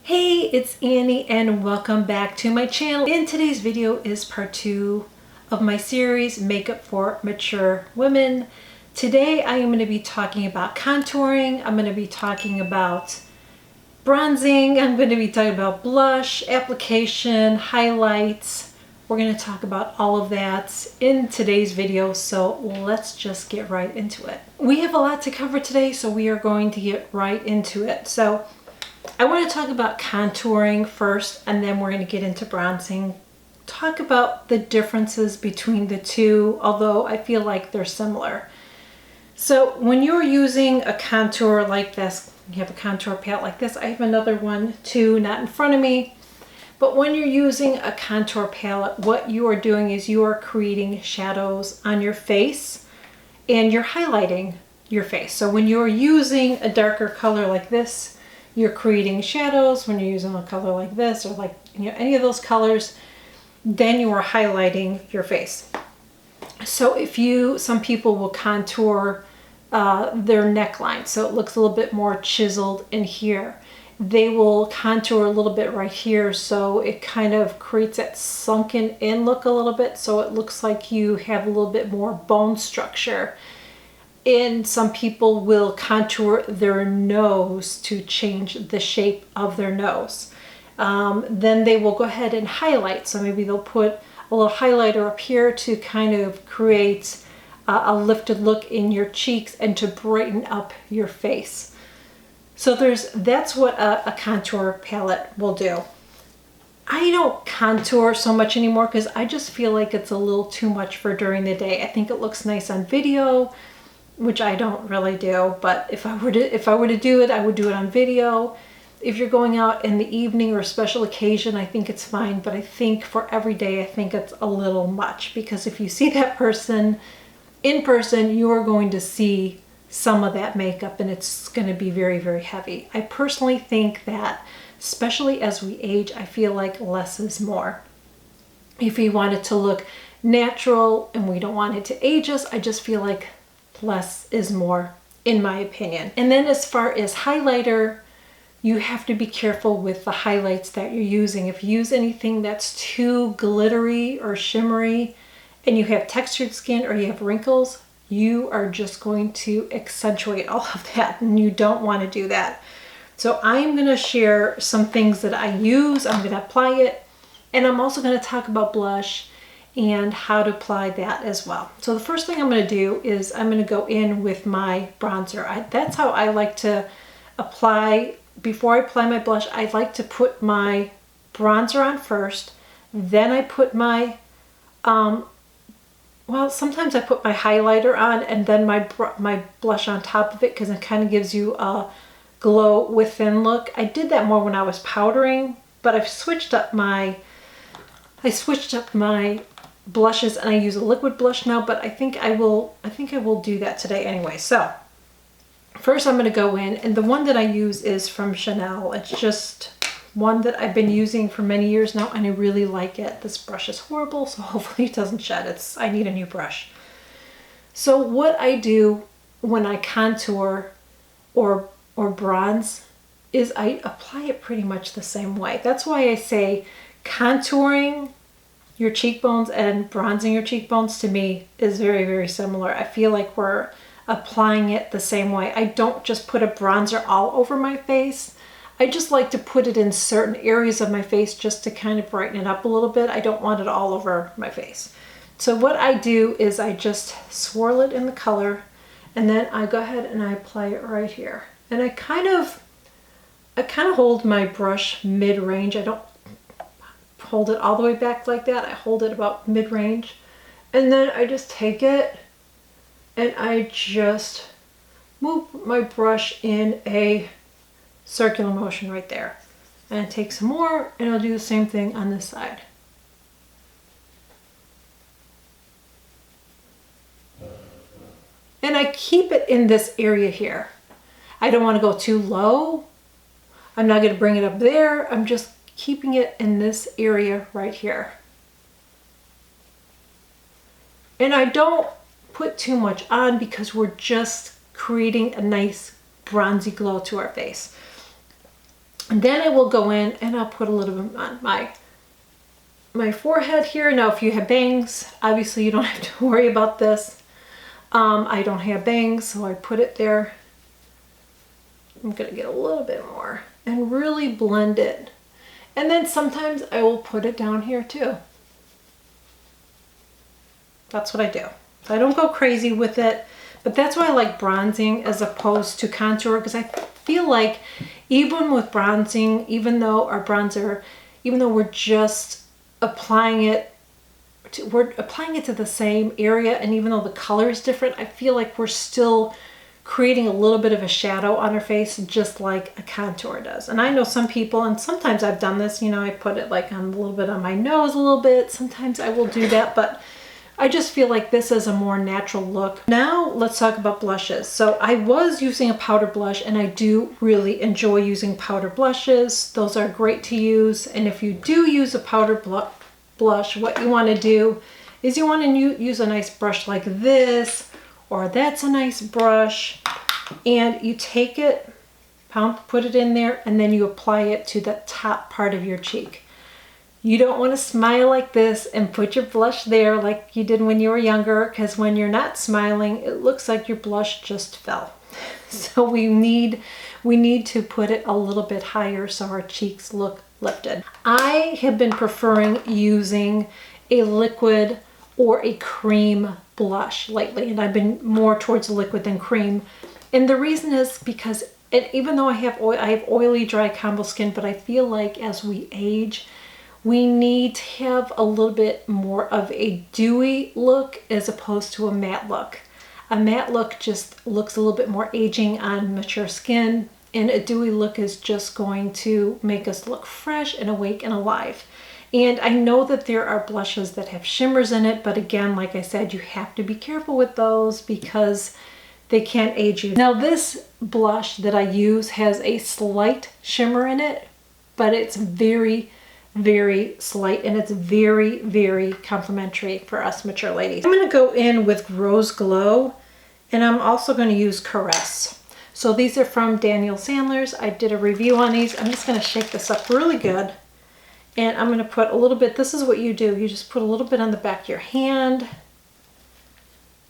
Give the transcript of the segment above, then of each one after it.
Hey, it's Annie and welcome back to my channel. In today's video is part 2 of my series, Makeup for Mature Women. Today I am going to be talking about contouring, I'm going to be talking about bronzing, I'm going to be talking about blush, application, highlights. We're going to talk about all of that in today's video, so let's just get right into it. We have a lot to cover today, so we are going to get right into it. So I want to talk about contouring first, and then we're going to get into bronzing. Talk about the differences between the two, although I feel like they're similar. So when you're using a contour like this, you have a contour palette like this. I have another one too, not in front of me. But when you're using a contour palette, what you are doing is you are creating shadows on your face and you're highlighting your face. So when you're using a darker color like this, you're creating shadows. When you're using a color like this or like any of those colors, then you are highlighting your face. So some people will contour their neckline so it looks a little bit more chiseled in here. They will contour a little bit right here so it kind of creates that sunken in look a little bit, so it looks like you have a little bit more bone structure. And some people will contour their nose to change the shape of their nose. Then they will go ahead and highlight. So maybe they'll put a little highlighter up here to kind of create a lifted look in your cheeks and to brighten up your face. So that's what a contour palette will do. I don't contour so much anymore because I just feel like it's a little too much for during the day. I think it looks nice on video, which I don't really do, but if I were to do it, I would do it on video. If you're going out in the evening or a special occasion, I think it's fine, but I think for every day, I think it's a little much, because if you see that person in person, you are going to see some of that makeup and it's going to be very, very heavy. I personally think that, especially as we age, I feel like less is more. If we want it to look natural and we don't want it to age us, I just feel like less is more, in my opinion. And then as far as highlighter, you have to be careful with the highlights that you're using. If you use anything that's too glittery or shimmery and you have textured skin or you have wrinkles, you are just going to accentuate all of that, and you don't want to do that. So I'm going to share some things that I use. I'm going to apply it, and I'm also going to talk about blush and how to apply that as well. So the first thing I'm going to do is I'm going to go in with my bronzer. That's how I like to apply. Before I apply my blush, I like to put my bronzer on first, then I put my well, sometimes I put my highlighter on and then my blush on top of it, because it kind of gives you a glow within look. I did that more when I was powdering, but I've switched up my blushes and I use a liquid blush now, but I think I will do that today anyway. So first I'm going to go in, and the one that I use is from Chanel. It's just one that I've been using for many years now and I really like it. This brush is horrible, so hopefully it doesn't shed. I need a new brush. So what I do when I contour or bronze is I apply it pretty much the same way. That's why I say contouring your cheekbones and bronzing your cheekbones to me is very, very similar. I feel like we're applying it the same way. I don't just put a bronzer all over my face. I just like to put it in certain areas of my face just to kind of brighten it up a little bit. I don't want it all over my face. So what I do is I just swirl it in the color, and then I go ahead and I apply it right here. And I kind of hold my brush mid-range. I don't hold it all the way back like that. I hold it about mid-range, and then I just take it and I just move my brush in a circular motion right there, and take some more and I'll do the same thing on this side. And I keep it in this area here. I don't want to go too low. I'm not going to bring it up there. I'm just keeping it in this area right here. And I don't put too much on because we're just creating a nice bronzy glow to our face. And then I will go in and I'll put a little bit on my forehead here. Now, if you have bangs, obviously you don't have to worry about this. I don't have bangs, so I put it there. I'm gonna get a little bit more and really blend it. And then sometimes I will put it down here too. That's what I do. I don't go crazy with it, but that's why I like bronzing as opposed to contour, because I feel like even with bronzing, even though we're just applying it to the same area, and even though the color is different, I feel like we're still creating a little bit of a shadow on our face, just like a contour does. And I know some people, and sometimes I've done this, you know, I put it like on a little bit on my nose a little bit. Sometimes I will do that, but I just feel like this is a more natural look. Now let's talk about blushes. So I was using a powder blush, and I do really enjoy using powder blushes. Those are great to use. And if you do use a powder blush, what you want to do is you want to use a nice brush like this, or that's a nice brush, and you take it, put it in there, and then you apply it to the top part of your cheek. You don't want to smile like this and put your blush there like you did when you were younger, because when you're not smiling, it looks like your blush just fell. So we need to put it a little bit higher so our cheeks look lifted. I have been preferring using a liquid or a cream blush lately, and I've been more towards liquid than cream. And the reason is because even though I have oily, dry combo skin, but I feel like as we age, we need to have a little bit more of a dewy look as opposed to a matte look. A matte look just looks a little bit more aging on mature skin, and a dewy look is just going to make us look fresh and awake and alive. And I know that there are blushes that have shimmers in it, but again, like I said, you have to be careful with those because they can't age you. Now this blush that I use has a slight shimmer in it, but it's very, very slight, and it's very, very complimentary for us mature ladies. I'm gonna go in with Rose Glow, and I'm also gonna use Caress. So these are from Daniel Sandler's. I did a review on these. I'm just gonna shake this up really good. And I'm going to put a little bit, this is what you do. You just put a little bit on the back of your hand.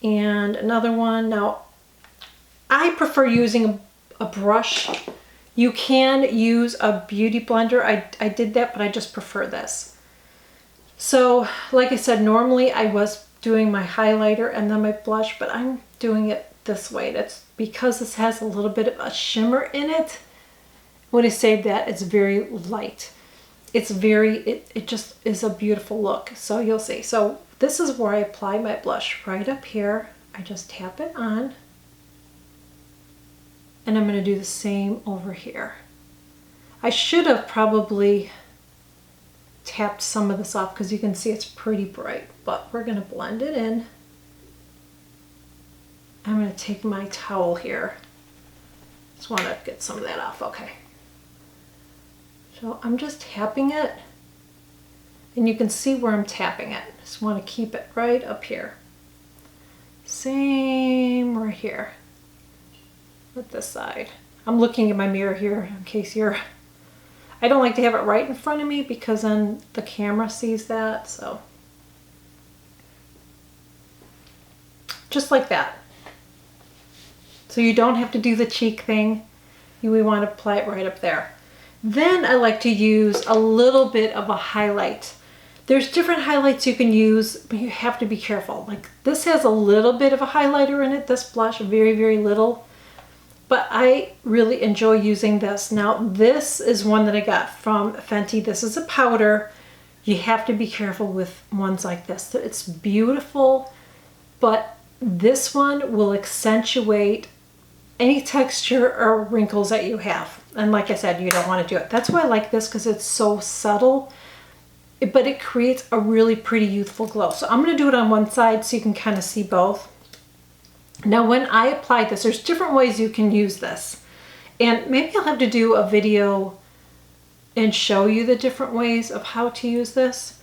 And another one. Now, I prefer using a brush. You can use a beauty blender. I did that, but I just prefer this. So, like I said, normally I was doing my highlighter and then my blush, but I'm doing it this way. That's because this has a little bit of a shimmer in it. When I say that, it's very light. It's it just is a beautiful look. So you'll see. So this is where I apply my blush, right up here. I just tap it on. And I'm going to do the same over here. I should have probably tapped some of this off because you can see it's pretty bright, but we're going to blend it in. I'm going to take my towel here. Just want to get some of that off. Okay. So I'm just tapping it, and you can see where I'm tapping it. Just want to keep it right up here. Same right here with this side. I'm looking at my mirror here in case I don't like to have it right in front of me because then the camera sees that. So just like that. So you don't have to do the cheek thing. We want to apply it right up there. Then I like to use a little bit of a highlight. There's different highlights you can use, but you have to be careful. Like this has a little bit of a highlighter in it, this blush, very, very little. But I really enjoy using this. Now this is one that I got from Fenty. This is a powder. You have to be careful with ones like this. It's beautiful, but this one will accentuate any texture or wrinkles that you have. And like I said, you don't want to do it. That's why I like this, because it's so subtle, but it creates a really pretty youthful glow. So I'm going to do it on one side so you can kind of see both. Now when I apply this, there's different ways you can use this. And maybe I'll have to do a video and show you the different ways of how to use this.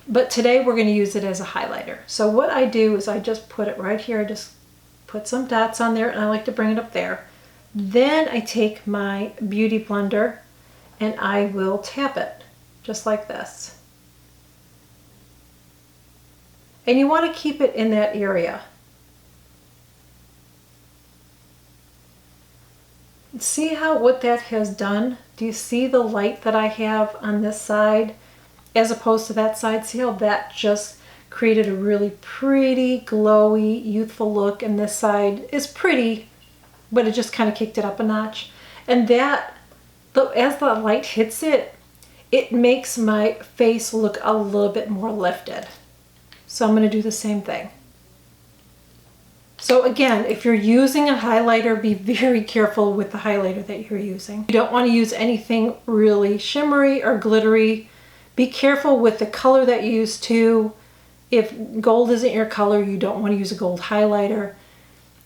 But today we're going to use it as a highlighter. So what I do is I just put it right here. I just put some dots on there, and I like to bring it up there. Then I take my beauty blender and I will tap it just like this. And you want to keep it in that area. See what that has done? Do you see the light that I have on this side as opposed to that side? See how that just created a really pretty, glowy, youthful look, and this side is pretty, but it just kind of kicked it up a notch. And that, as the light hits it, it makes my face look a little bit more lifted. So I'm going to do the same thing. So again, if you're using a highlighter, be very careful with the highlighter that you're using. You don't want to use anything really shimmery or glittery. Be careful with the color that you use too. If gold isn't your color, you don't want to use a gold highlighter.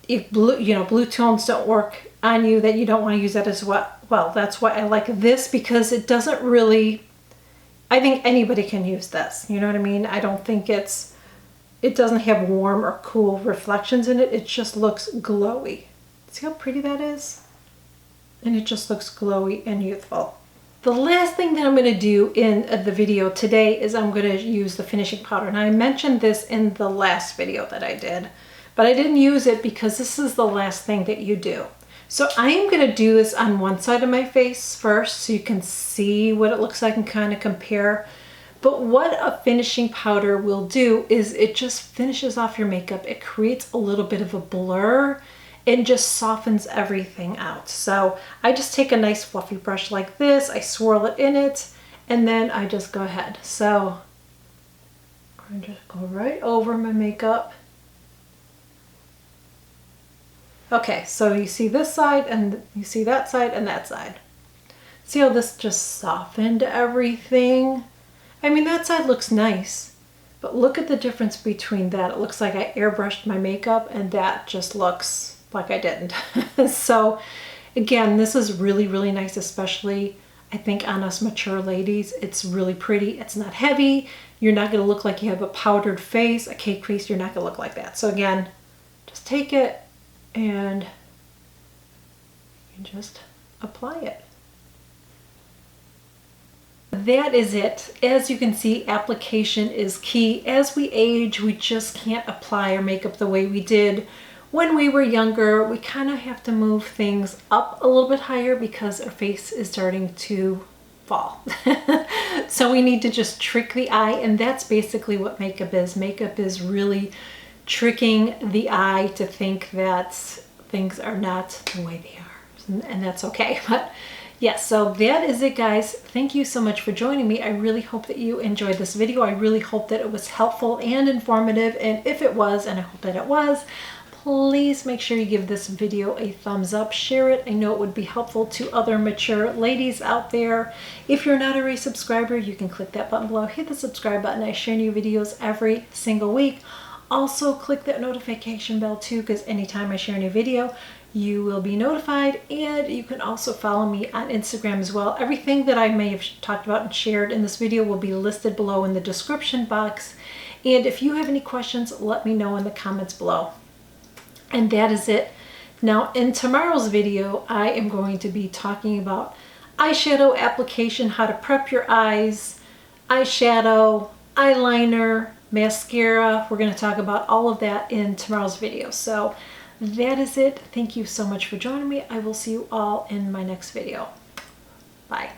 If blue tones don't work on you, that you don't want to use that as well. Well, that's why I like this, because it doesn't really, I think anybody can use this. You know what I mean? I don't think it doesn't have warm or cool reflections in it. It just looks glowy. See how pretty that is? And it just looks glowy and youthful. The last thing that I'm going to do in the video today is I'm going to use the finishing powder. And I mentioned this in the last video that I did, but I didn't use it because this is the last thing that you do. So I am going to do this on one side of my face first so you can see what it looks like and kind of compare. But what a finishing powder will do is it just finishes off your makeup. It creates a little bit of a blur and just softens everything out. So I just take a nice fluffy brush like this, I swirl it in it, and then I just go ahead. So I'm just go right over my makeup. Okay, so you see this side and you see that side and that side. See how this just softened everything? I mean, that side looks nice, but look at the difference between that. It looks like I airbrushed my makeup and that just looks like I didn't. So again, this is really, really nice, especially I think on us mature ladies. It's really pretty. It's not heavy. You're not going to look like you have a powdered face, a cake crease. You're not going to look like that. So again, just take it and you just apply it. That is it. As you can see, application is key. As we age, we just can't apply our makeup the way we did when we were younger. We kind of have to move things up a little bit higher because our face is starting to fall. So we need to just trick the eye, and that's basically what makeup is. Makeup is really tricking the eye to think that things are not the way they are, and that's okay. But yes, so that is it, guys. Thank you so much for joining me. I really hope that you enjoyed this video. I really hope that it was helpful and informative, and if it was, and I hope that it was, please make sure you give this video a thumbs up, share it. I know it would be helpful to other mature ladies out there. If you're not already a subscriber, you can click that button below, hit the subscribe button. I share new videos every single week. Also click that notification bell too, because anytime I share a new video, you will be notified. And you can also follow me on Instagram as well. Everything that I may have talked about and shared in this video will be listed below in the description box. And if you have any questions, let me know in the comments below. And that is it. Now in tomorrow's video, I am going to be talking about eyeshadow application, how to prep your eyes, eyeshadow, eyeliner, mascara. We're going to talk about all of that in tomorrow's video. So that is it. Thank you so much for joining me. I will see you all in my next video. Bye.